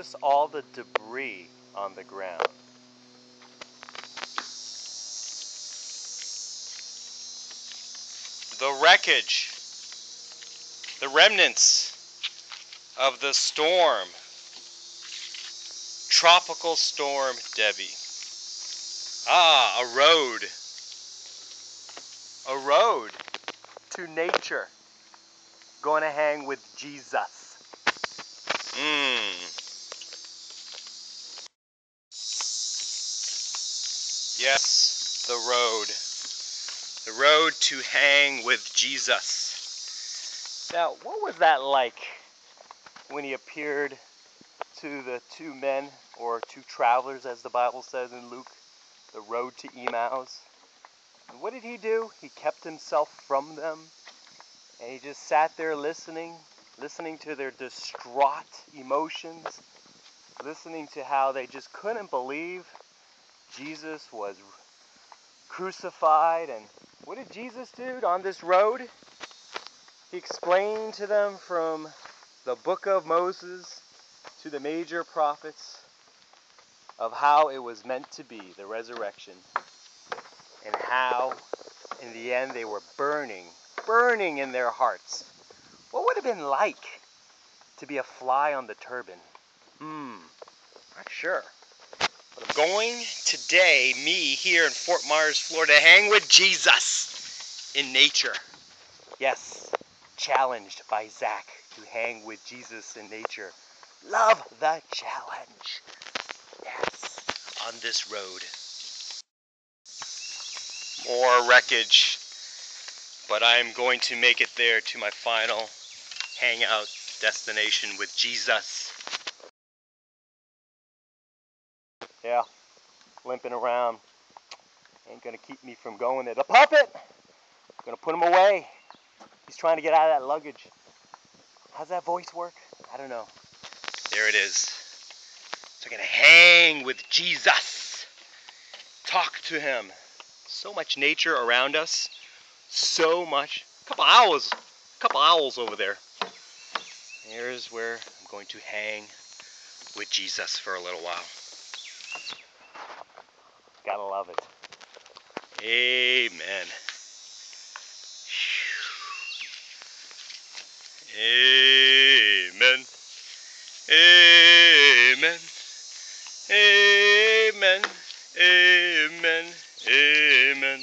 Notice all the debris on the ground. The wreckage, the remnants of the storm, Tropical Storm Debbie. Ah, a road to nature, going to hang with Jesus. Yes, the road to hang with Jesus. Now, what was that like when he appeared to the two men, or two travelers as the Bible says in Luke, the road to Emmaus? And what did he do? He kept himself from them, and he just sat there listening to their distraught emotions, listening to how they just couldn't believe Jesus was crucified. And what did Jesus do on this road? He explained to them from the book of Moses to the major prophets of how it was meant to be, the resurrection, and how in the end they were burning in their hearts. What would it have been like to be a fly on the turban? Not sure. But I'm going today, me here in Fort Myers, Florida, to hang with Jesus in nature. Yes, challenged by Zach to hang with Jesus in nature. Love the challenge. Yes, on this road. More wreckage. But I'm going to make it there to my final hangout destination with Jesus. Yeah, limping around. Ain't gonna keep me from going there. The puppet! I'm gonna put him away. He's trying to get out of that luggage. How's that voice work? I don't know. There it is. So I'm gonna hang with Jesus. Talk to him. So much nature around us. So much. Couple owls over there. Here's where I'm going to hang with Jesus for a little while. Gotta love it. Amen. Amen. Amen. Amen. Amen. Amen.